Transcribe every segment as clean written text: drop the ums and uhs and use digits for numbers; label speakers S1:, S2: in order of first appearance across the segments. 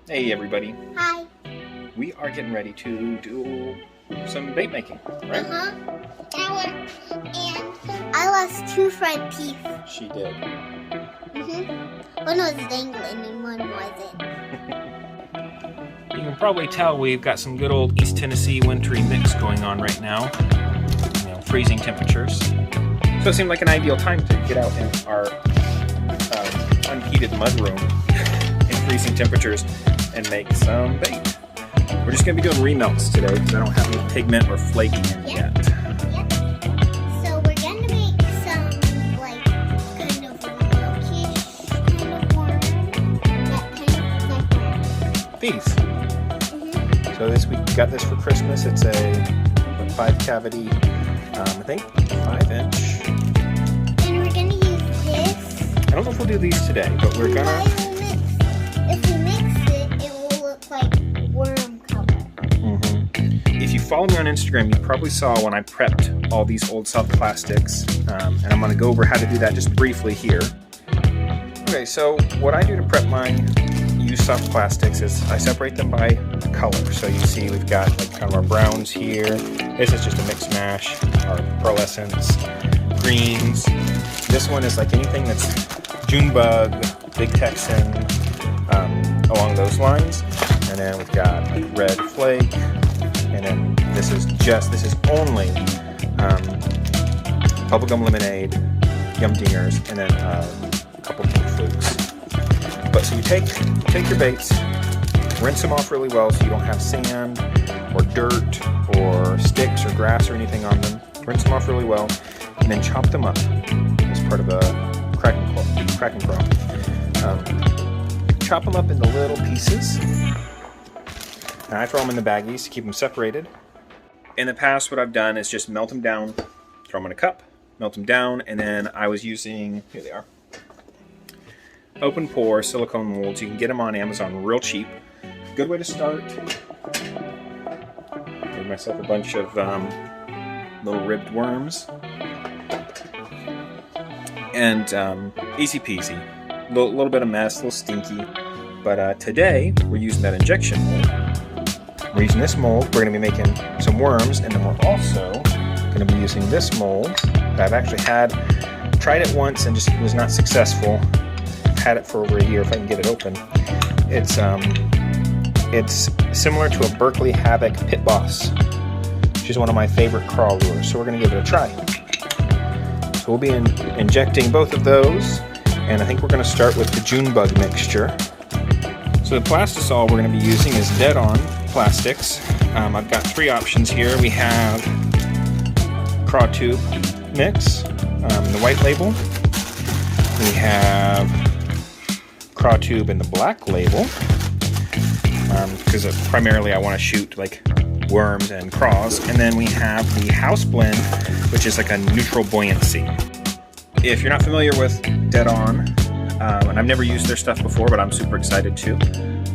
S1: Hey everybody.
S2: Hi.
S1: We are getting ready to do some bait making, right?
S2: And I lost 2 front teeth.
S1: She did.
S2: One was dangling and one wasn't.
S3: You can probably tell we've got some good old East Tennessee wintry mix going on right now. You know, freezing temperatures.
S1: So it seemed like an ideal time to get out in our unheated mudroom in freezing temperatures and make some bait. We're just going to be doing remelts today because I don't have any pigment or flake in yet.
S2: So we're going to make some like kind of milkish kind of worm. That kind of like worm.
S1: These. So we got this for Christmas. It's a 5 cavity, I think 5-inch.
S2: And we're going to use this.
S1: I don't know if we'll do these today, but we're gonna.
S2: If we mix it, it will look like worm color.
S1: If you follow me on Instagram, you probably saw when I prepped all these old soft plastics, and I'm going to go over how to do that just briefly here. Okay, so what I do to prep my used soft plastics is I separate them by color. So you see we've got like kind of our browns here. This is just a mix mash, our pearlescence, greens. This one is like anything that's June bug, big Texan, along those lines. And then we've got like red flake. And then this is only bubblegum lemonade, yum dingers, and then a couple pink flukes. But so you take your baits, rinse them off really well so you don't have sand or dirt or sticks or grass or anything on them. Rinse them off really well, and then chop them up as part of a cracking crawl. Chop them up into little pieces. And I throw them in the baggies to keep them separated. In the past, what I've done is just melt them down, throw them in a cup, melt them down, and then I was using, here they are, open pore silicone molds. You can get them on Amazon real cheap. Good way to start. Made myself a bunch of little ribbed worms. And easy peasy. A little bit of mess, a little stinky. But today, we're using that injection mold. We're using this mold. We're going to be making some worms, and then we're also going to be using this mold that I've actually tried it once and just was not successful. Had it for over a year if I can get it open. It's similar to a Berkeley Havoc Pit Boss, which is one of my favorite crawl lures. So we're going to give it a try. So we'll be injecting both of those, and I think we're going to start with the June bug mixture. So the plastisol we're going to be using is Dead On Plastics. I've got 3 options here. We have Craw Tube Mix, the white label. We have Craw Tube in the black label, because primarily I want to shoot like worms and craws. And then we have the House Blend, which is like a neutral buoyancy. If you're not familiar with Dead On, and I've never used their stuff before, but I'm super excited to.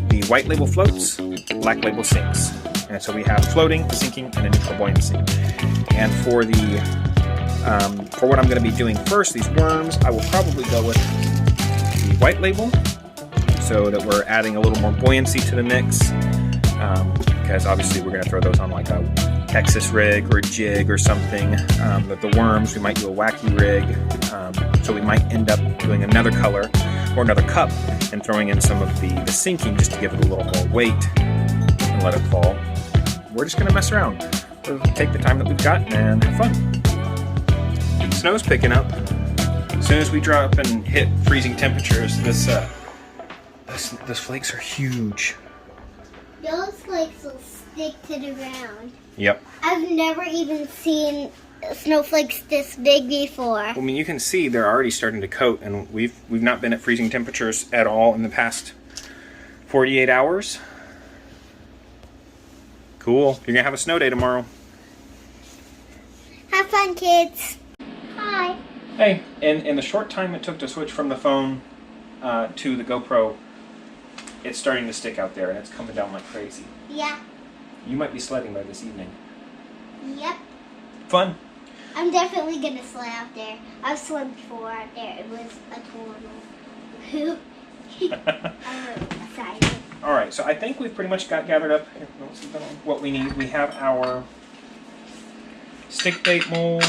S1: The white label floats, black label sinks. And so we have floating, sinking, and a neutral buoyancy. And for what I'm going to be doing first, these worms, I will probably go with the white label, so that we're adding a little more buoyancy to the mix. Because obviously we're going to throw those on like a Texas rig or a jig or something. But the worms, we might do a wacky rig. So we might end up doing another color or another cup and throwing in some of the sinking just to give it a little more weight and let it fall. We're just going to mess around. We'll take the time that we've got and have fun. Snow's picking up. As soon as we drop and hit freezing temperatures, those flakes are huge.
S2: Those flakes will stick to the ground.
S1: Yep.
S2: I've never even seen snowflakes this big before.
S1: I mean, you can see they're already starting to coat, and we've not been at freezing temperatures at all in the past 48 hours. Cool. You're gonna have a snow day tomorrow.
S2: Have fun, kids. Hi.
S1: Hey, in the short time it took to switch from the phone to the GoPro, it's starting to stick out there, and it's coming down like crazy.
S2: Yeah.
S1: You might be sledding by this evening.
S2: Yep.
S1: Fun.
S2: I'm definitely gonna sled out there. I've slid before out there. It was a total. I'm really excited.
S1: All right. right, so I think we've pretty much got gathered up what we need. We have our stick bait mold.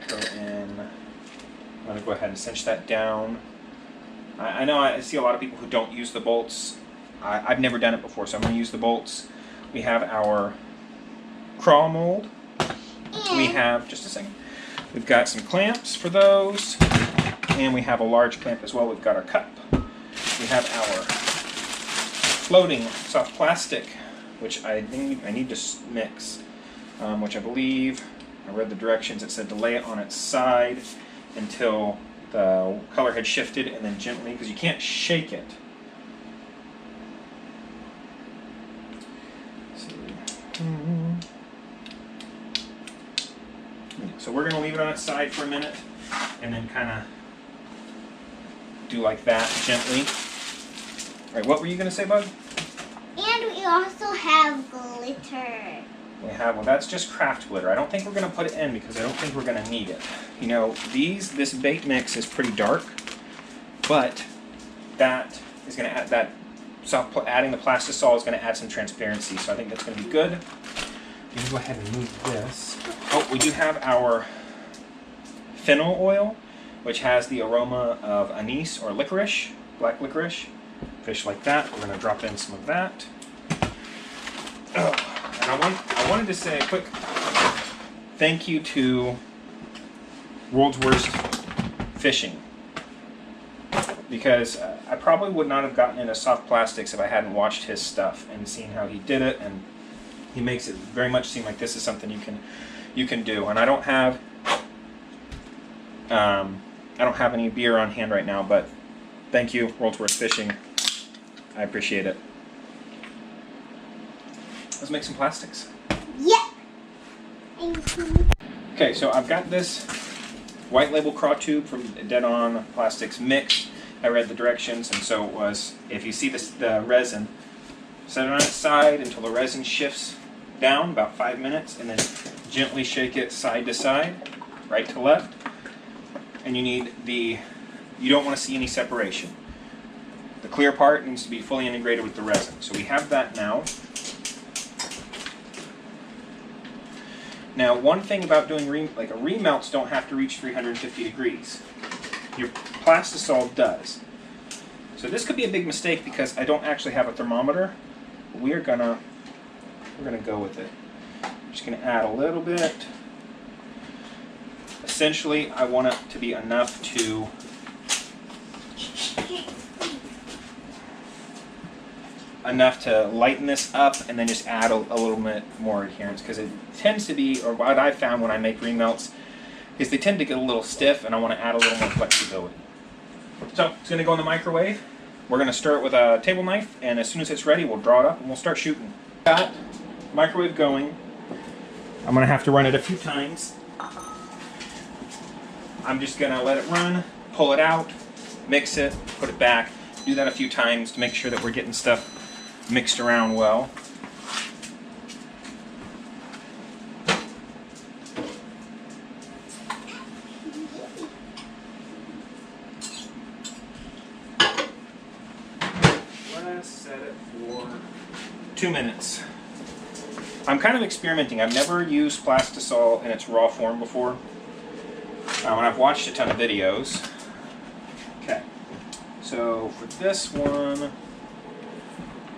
S1: Go in. I'm going to go ahead and cinch that down. I know I see a lot of people who don't use the bolts. I've never done it before, so I'm going to use the bolts. We have our crawl mold. We have, just a second, we've got some clamps for those. And we have a large clamp as well. We've got our cup. We have our floating soft plastic, which I need to mix, which I believe, I read the directions, it said to lay it on its side until the color had shifted, and then gently, because you can't shake it. So we're going to leave it on its side for a minute, and then kind of do like that gently. All right, what were you going to say, Bud?
S2: And we also have glitter.
S1: We have, well, that's just craft glitter. I don't think we're going to put it in because I don't think we're going to need it. You know, this bait mix is pretty dark, but that is going to add that adding the plastisol is going to add some transparency, so I think that's going to be good. You can go ahead and move this. Oh, we do have our fennel oil, which has the aroma of anise or licorice, black licorice. Fish like that. We're going to drop in some of that. Oh, and I wanted to say a quick thank you to WorldsWorstFishing, because I probably would not have gotten into soft plastics if I hadn't watched his stuff and seen how he did it, and he makes it very much seem like this is something you can do. And I don't have any beer on hand right now, but thank you, WorldsWorstFishing. I appreciate it. Let's make some plastics.
S2: Yeah.
S1: Okay, so I've got this white label craw tube from Dead On Plastics mixed. I read the directions, and so it was, if you see the resin, set it on its side until the resin shifts down about 5 minutes, and then gently shake it side to side, right to left. And you don't want to see any separation. The clear part needs to be fully integrated with the resin. So we have that now. Now, one thing about doing remelts don't have to reach 350 degrees. Your plastisol does. So this could be a big mistake because I don't actually have a thermometer. We're gonna go with it. I'm just gonna add a little bit. Essentially, I want it to be enough to lighten this up, and then just add a little bit more adherence, because it tends to be, or what I found when I make remelts, is they tend to get a little stiff, and I want to add a little more flexibility. So it's going to go in the microwave. We're going to stir it with a table knife, and as soon as it's ready, we'll draw it up and we'll start shooting. Got microwave going. I'm going to have to run it a few times. I'm just going to let it run, pull it out, mix it, put it back. Do that a few times to make sure that we're getting stuff mixed around well. Let's set it for 2 minutes. I'm kind of experimenting. I've never used plastisol in its raw form before. And I've watched a ton of videos. Okay. So for this one,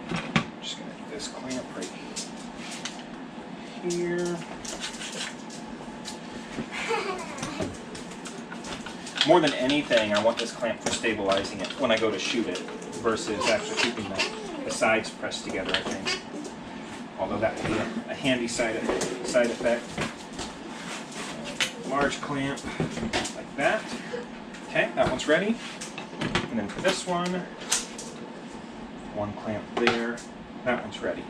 S1: I'm just going to do this clamp right here. More than anything, I want this clamp for stabilizing it when I go to shoot it versus actually keeping the sides pressed together, I think. Although that would be a handy side effect. Large clamp like that. Okay, that one's ready. And then for this one clamp there. That one's ready.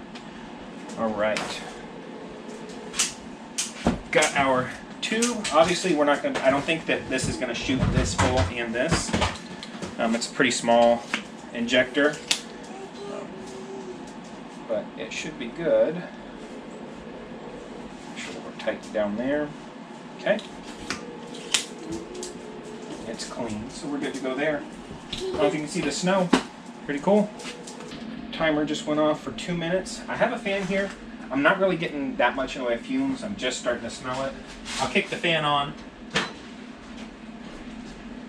S1: All right. Got our tube. Obviously, we're not going to, I don't think that this is going to shoot this full and this. It's a pretty small injector, but it should be good. Make sure that we're tight down there. Okay. It's clean, so we're good to go there. I don't know if you can see the snow. Pretty cool. Timer just went off for 2 minutes. I have a fan here. I'm not really getting that much in the way of fumes. I'm just starting to smell it. I'll kick the fan on.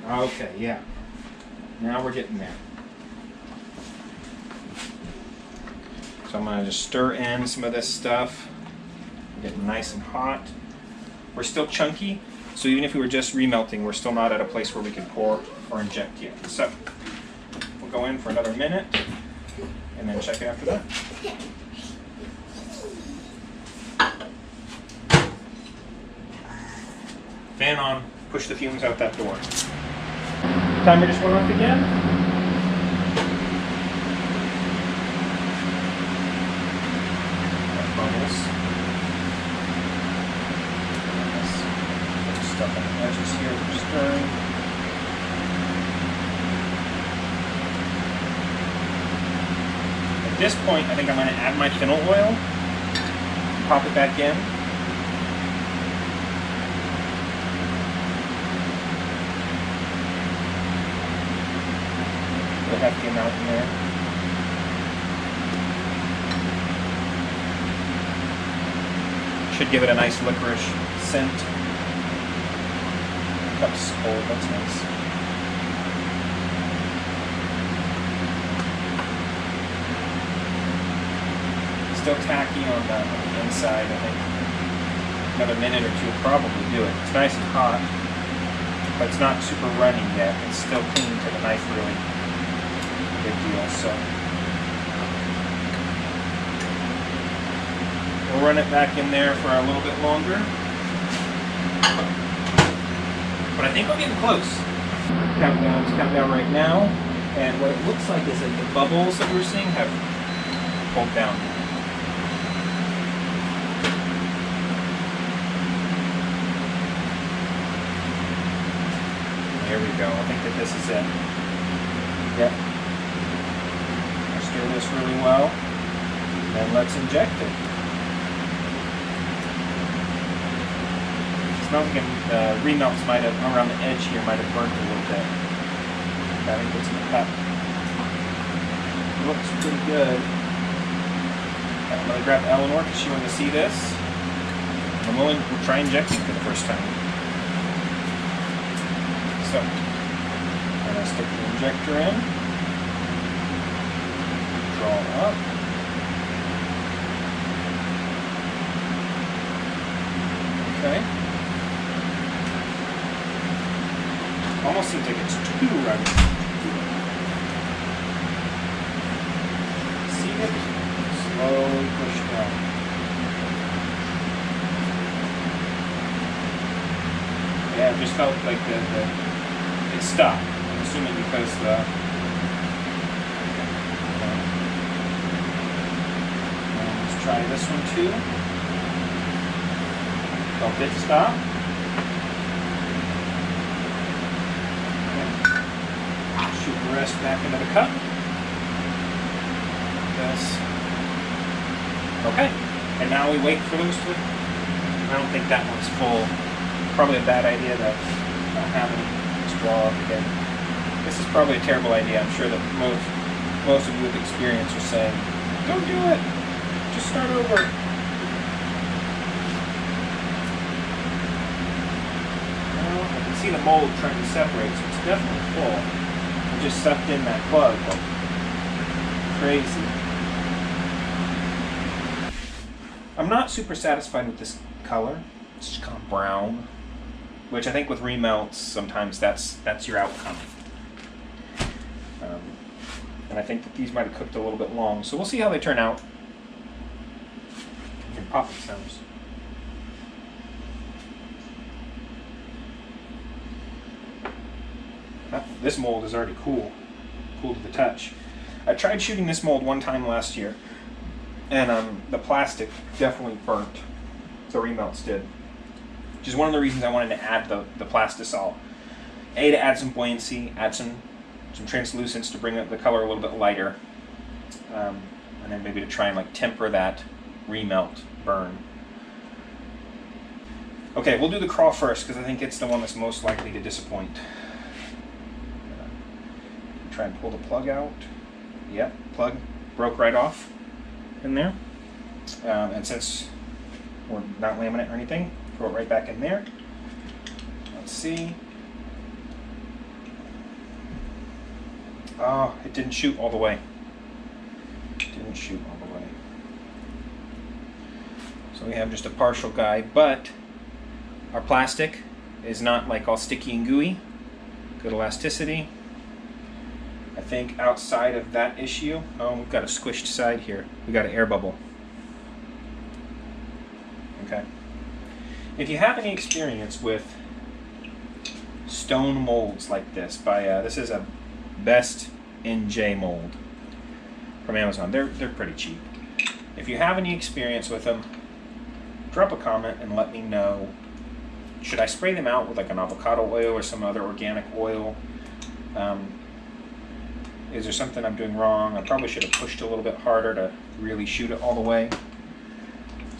S1: Okay, yeah. Now we're getting there. So I'm going to just stir in some of this stuff. Getting nice and hot. We're still chunky, so even if we were just remelting, we're still not at a place where we can pour or inject yet. So we'll go in for another minute and then check it after that. Fan on, push the fumes out that door. Timer just went off again. Bubbles. Stuff on the edges here for stirring. At this point, I think I'm going to add my fennel oil, pop it back in. Really hefty amount in there. Should give it a nice licorice scent. Cup's cold, that's nice. Still tacky on the inside, I think. Another minute or two will probably do it. It's nice and hot, but it's not super runny yet. It's still clean to the knife, really. Big deal, so. We'll run it back in there for a little bit longer. But I think we're getting close. Countdown right now. And what it looks like is that the bubbles that we're seeing have pulled down. There we go. I think that this is it. Yep. I'll stir this really well. And let's inject it. It smells like remelts might have, around the edge here, might have burnt a little bit. I think it's in the cup. Looks pretty good. I'm going to grab Eleanor because she wanted to see this. We'll try injecting for the first time. So, I'm going to stick the injector in. Draw it up. Okay. Almost seems like it's too runny. See it? Slowly push down. Yeah, it just felt like it stopped. I'm assuming because let's try this one too. Felt it stop. Shoot the rest back into the cup. This. Okay. And now we wait for those to. I don't think that one's full. Probably a bad idea to not have any straw up again. This is probably a terrible idea. I'm sure that most of you with experience are saying, "Don't do it. Just start over." Well, I can see the mold trying to separate, so it's definitely full. I just sucked in that plug. Crazy. I'm not super satisfied with this color. It's just kind of brown, which I think with remelts sometimes that's your outcome. And I think that these might have cooked a little bit long, so we'll see how they turn out. And popping sounds. This mold is already cool to the touch. I tried shooting this mold one time last year, and the plastic definitely burnt. The remelts did, which is one of the reasons I wanted to add the plastisol. A, to add some buoyancy, add some translucence to bring up the color a little bit lighter, and then maybe to try and like temper that remelt burn. Okay, we'll do the craw first because I think it's the one that's most likely to disappoint. Try and pull the plug out. Yep, plug broke right off in there. And since we're not laminate or anything, throw it right back in there. Let's see. Oh, it didn't shoot all the way. Didn't shoot all the way. So we have just a partial guide, but our plastic is not like all sticky and gooey. Good elasticity. I think outside of that issue, oh, we've got a squished side here. We got an air bubble. Okay. If you have any experience with stone molds like this, this is a Best NJ mold from Amazon. They're pretty cheap. If you have any experience with them, drop a comment and let me know. Should I spray them out with like an avocado oil or some other organic oil? Is there something I'm doing wrong? I probably should have pushed a little bit harder to really shoot it all the way.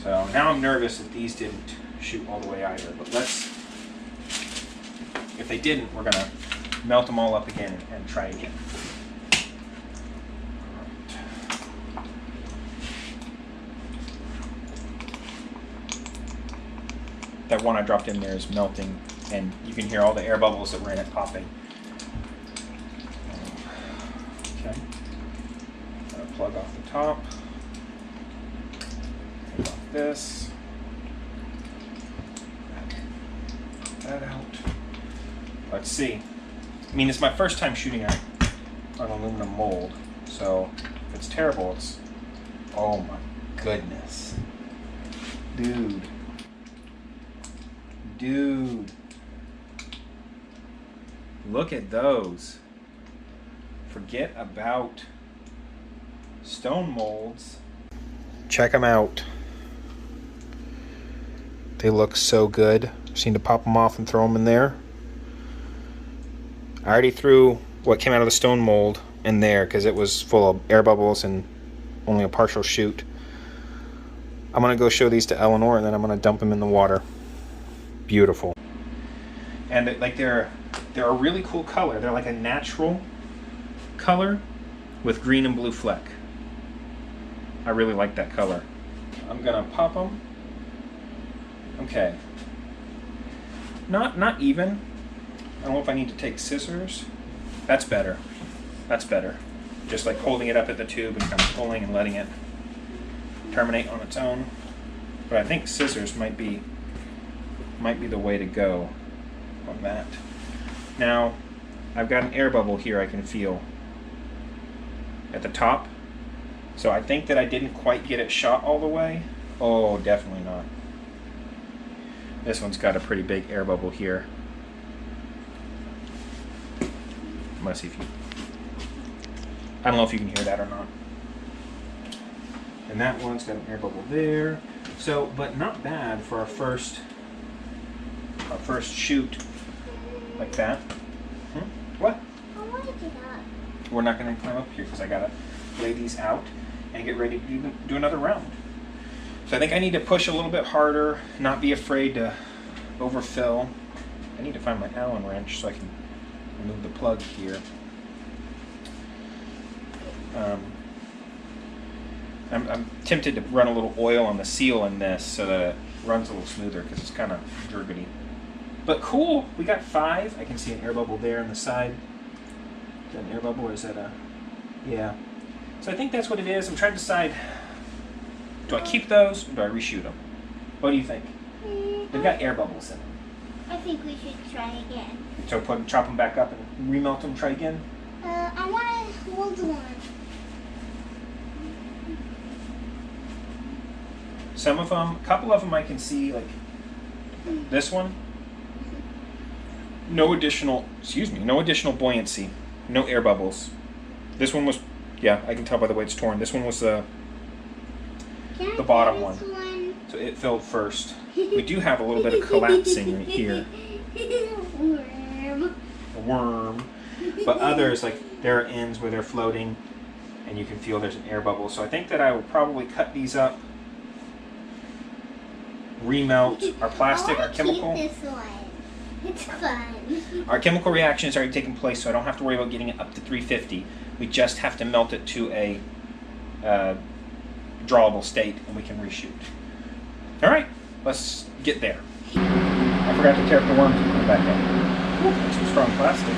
S1: So now I'm nervous that these didn't shoot all the way either. But if they didn't, we're gonna melt them all up again and try again. That one I dropped in there is melting, and you can hear all the air bubbles that were in it popping. Okay. Plug off the top. Take off this. Put that out. Let's see. I mean, it's my first time shooting an aluminum mold, so if it's terrible, it's... Oh my goodness. Dude. Look at those. Forget about stone molds. Check them out. They look so good. Just need to pop them off and throw them in there. I already threw what came out of the stone mold in there because it was full of air bubbles and only a partial shoot. I'm going to go show these to Eleanor and then I'm going to dump them in the water. Beautiful. And they're a really cool color. They're like a natural color with green and blue fleck. I really like that color. I'm going to pop them. Okay. Not even. I don't know if I need to take scissors. That's better. That's better. Just like holding it up at the tube and kind of pulling and letting it terminate on its own. But I think scissors might be the way to go on that. Now, I've got an air bubble here I can feel at the top. So I think that I didn't quite get it shot all the way. Oh, definitely not. This one's got a pretty big air bubble here. I'm gonna see if you... I don't know if you can hear that or not. And that one's got an air bubble there. So, but not bad for our first shoot like that. What?
S2: I want to get up.
S1: We're not going to climb up here because I got to lay these out and get ready to do another round. So I think I need to push a little bit harder, not be afraid to overfill. I need to find my Allen wrench so I can remove the plug here. I'm tempted to run a little oil on the seal in this so that it runs a little smoother because it's kind of jergety. But cool, we got 5. I can see an air bubble there on the side. Is that an air bubble or is that a... Yeah. So I think that's what it is. I'm trying to decide, do I keep those or do I reshoot them? What do you think? They've got air bubbles in them.
S2: I think we should try again.
S1: So chop them back up and remelt them, try again?
S2: I want to hold one.
S1: Some of them, a couple of them I can see, like this one. No additional buoyancy, no air bubbles. This one was, yeah, I can tell by the way it's torn. This one was the bottom one. So it filled first. We do have a little bit of collapsing right here. A worm. But others, like there are ends where they're floating and you can feel there's an air bubble. So I think that I will probably cut these up, remelt our plastic, our chemical.
S2: Keep this one. It's fun.
S1: Our chemical reaction is already taking place, so I don't have to worry about getting it up to 350. We just have to melt it to a drawable state, and we can reshoot. All right, let's get there. I forgot to tear up the worms and put it back in. Ooh, that's some strong plastic.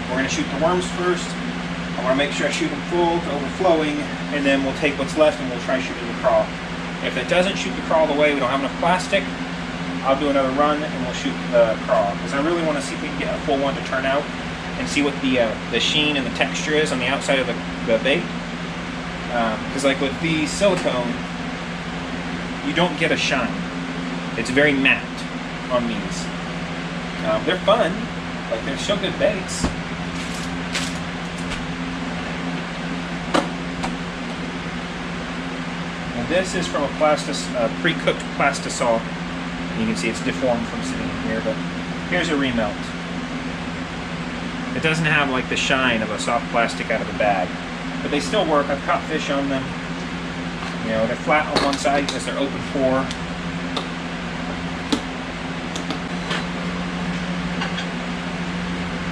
S1: We're going to shoot the worms first. I want to make sure I shoot them full to overflowing, and then we'll take what's left and we'll try shooting the crawl. If it doesn't shoot the crawl the way we don't have enough plastic, I'll do another run and we'll shoot the crawl. Because I really want to see if we can get a full one to turn out and see what the sheen and the texture is on the outside of the bait. Because like with the silicone, you don't get a shine. It's very matte on these. They're fun, like they're still good baits. And this is from a pre-cooked plastisol. You can see it's deformed from sitting in here, but here's a remelt. It doesn't have like the shine of a soft plastic out of the bag, but they still work. I've caught fish on them. You know, they're flat on one side because they're open pore.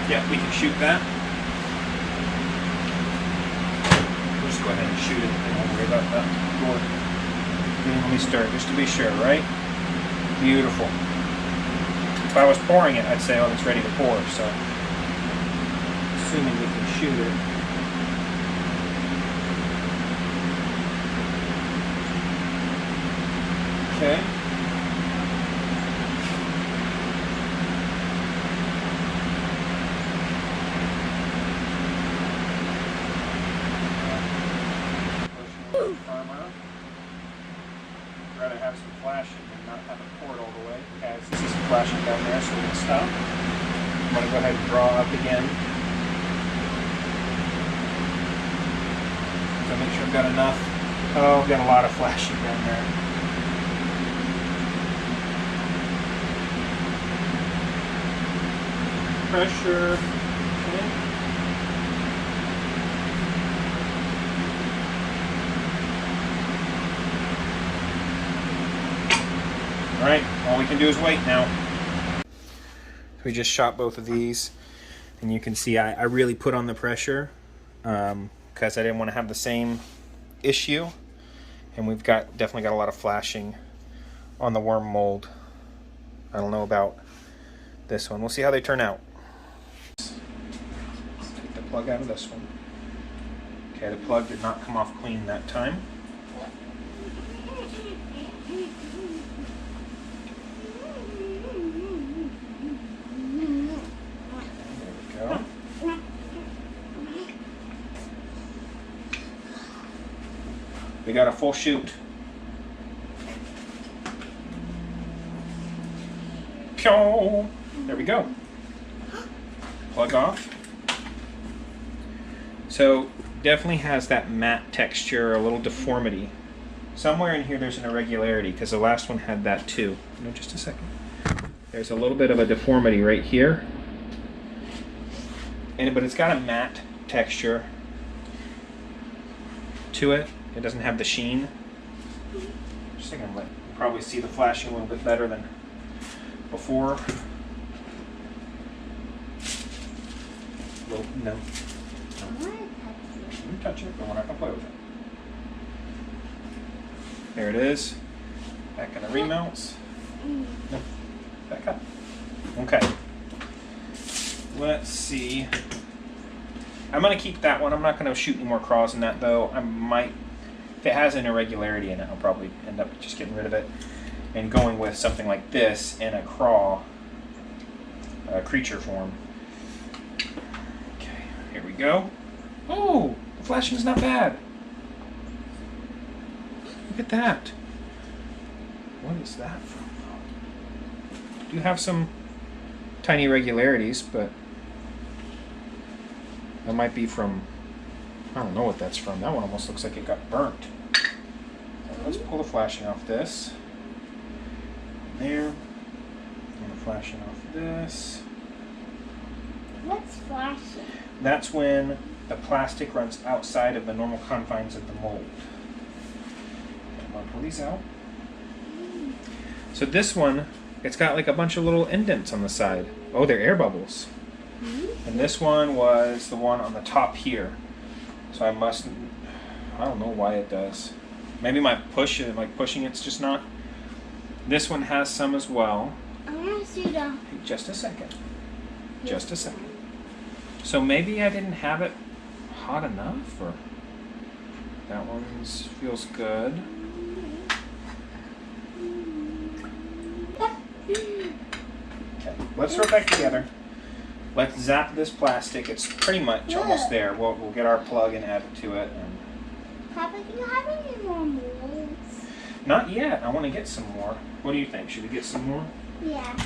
S1: Yeah, we can shoot that. We'll just go ahead and shoot it and don't worry about that door. Let me stir it just to be sure, right? Beautiful. If I was pouring it, I'd say, oh, it's ready to pour, so assuming we can shoot it. Okay. Rather have some flashing and not have it poured all the way. Okay, I see some flashing down there, so we're going to stop. I'm going to go ahead and draw up again. So make sure I've got enough. Oh, I've got a lot of flashing down there. Pressure. Okay. Alright, all we can do is wait now. We just shot both of these, and you can see I really put on the pressure because I didn't want to have the same issue, and we've definitely got a lot of flashing on the worm mold. I don't know about this one. We'll see how they turn out. Let's take the plug out of this one. Okay, the plug did not come off clean that time. We got a full shoot. Pew! There we go. Plug off. So definitely has that matte texture, a little deformity. Somewhere in here there's an irregularity because the last one had that too. No, just a second. There's a little bit of a deformity right here. But it's got a matte texture to it. It doesn't have the sheen. Just thinking you probably see the flashing a little bit better than before. Well, no. You can touch it, but we're not going to play with it. There it is. Back in the remounts. No, back up. Okay. Let's see. I'm going to keep that one. I'm not going to shoot any more crawls in that, though. I might, if it has an irregularity in it, I'll probably end up just getting rid of it and going with something like this in a crawl creature form. Okay, here we go. Oh, the flashing's not bad. Look at that. What is that from? Do you have some tiny irregularities, but that might be from, I don't know what that's from. That one almost looks like it got burnt. Let's pull the flashing off this. there. I'm going to flash it off this.
S2: What's flashing?
S1: That's when the plastic runs outside of the normal confines of the mold. I'm going to pull these out. So this one, it's got like a bunch of little indents on the side. Oh, they're air bubbles. And this one was the one on the top here. So I don't know why it does. Maybe my pushing it's just not. This one has some as well.
S2: I'm gonna see the.
S1: Just a second. Just a second. So maybe I didn't have it hot enough, or that one feels good. Okay, let's throw it back together. Let's zap this plastic. It's pretty much almost there. We'll get our plug and add it to it. And
S2: Papa, do you have any more molds?
S1: not yet. I want to get some more. What do you think? Should we get some more?
S2: Yeah.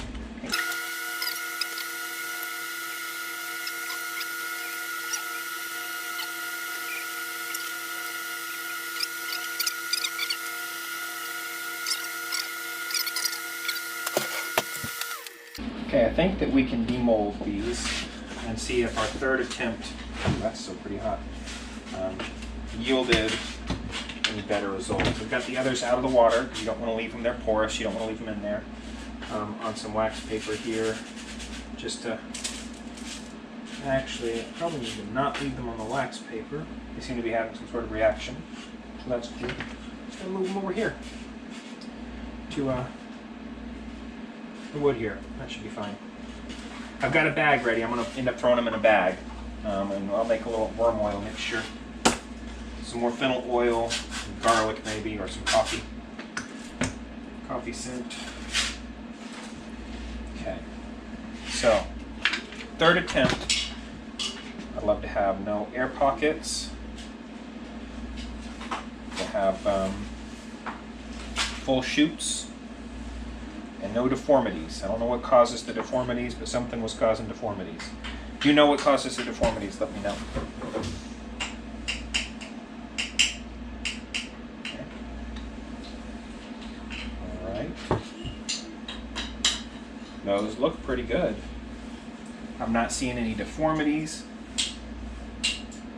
S1: Okay, I think that we can demold these and see if our third attempt, that's still pretty hot, yielded any better results. We've got the others out of the water. You don't want to leave them, they're porous. You don't want to leave them in there. On some wax paper here, just to, actually, I probably need to not leave them on the wax paper. They seem to be having some sort of reaction, so that's cool. Just gonna move them over here to the wood here. That should be fine. I've got a bag ready. I'm going to end up throwing them in a bag. And I'll make a little worm oil mixture. Some more fennel oil, some garlic maybe, or some coffee. Coffee scent. Okay. So, third attempt. I'd love to have no air pockets. To have full shoots. And no deformities. I don't know what causes the deformities, but something was causing deformities. If you know what causes the deformities, let me know. Okay. All right. Those look pretty good. I'm not seeing any deformities.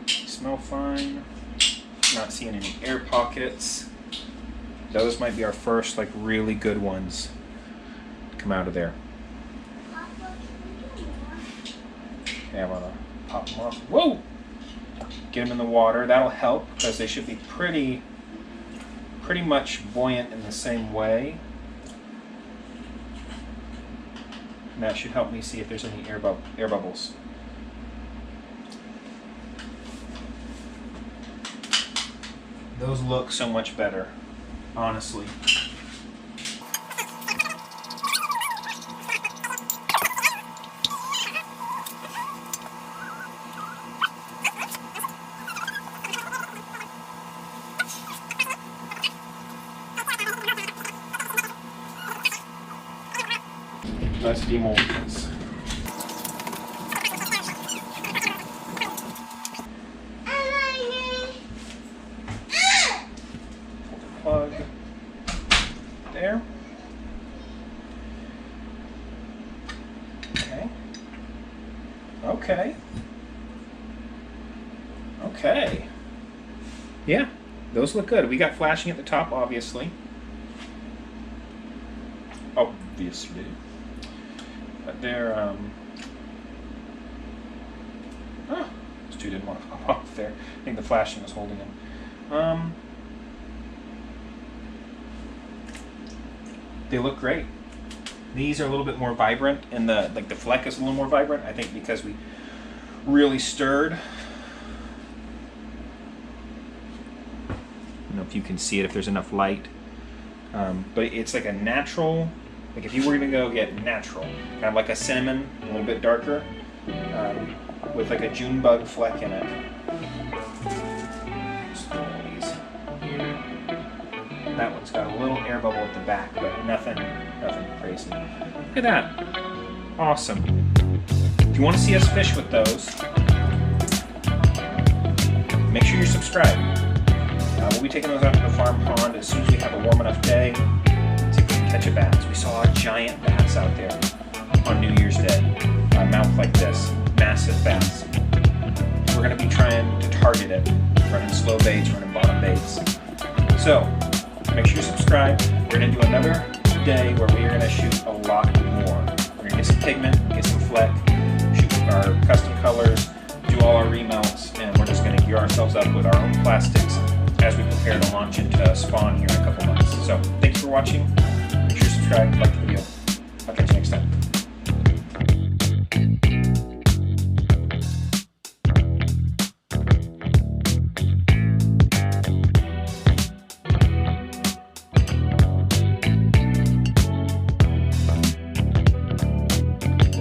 S1: Smell fine. Not seeing any air pockets. Those might be our first like really good ones. Come out of there. Okay, I'm gonna pop them off. Whoa! Get them in the water. That'll help because they should be pretty much buoyant in the same way. And that should help me see if there's any air bubbles. Those look so much better, honestly. Let's demold this. Plug there. Okay. Okay. Okay. Yeah, those look good. We got flashing at the top, obviously. Obviously. But they're, oh, those two didn't want to pop off there. I think the flashing was holding them. They look great. These are a little bit more vibrant, and the Flake is a little more vibrant, I think because we really stirred. I don't know if you can see it, if there's enough light. But it's like a natural, like if you were going to go get natural, kind of like a cinnamon, a little bit darker, with like a June bug Flake in it. Just throw all these here. That one's got a little air bubble at the back, but nothing crazy. Look at that. Awesome. If you want to see us fish with those, make sure you're subscribed. We'll be taking those out to the farm pond as soon as we have a warm enough day to
S3: catch a bass. We saw giant bass out there on New Year's Day, a mouth like this, massive bass. We're going to be trying to target it, running slow baits, running bottom baits. So make sure you subscribe. We're going to do another day where we are going to shoot a lot more. We're going to get some pigment, get some Flake, shoot our custom colors, do all our remelts, and we're just going to gear ourselves up with our own plastics as we prepare to launch into spawn here in a couple months. So thank you for watching. Make sure you subscribe, like the video. I'll catch you next time.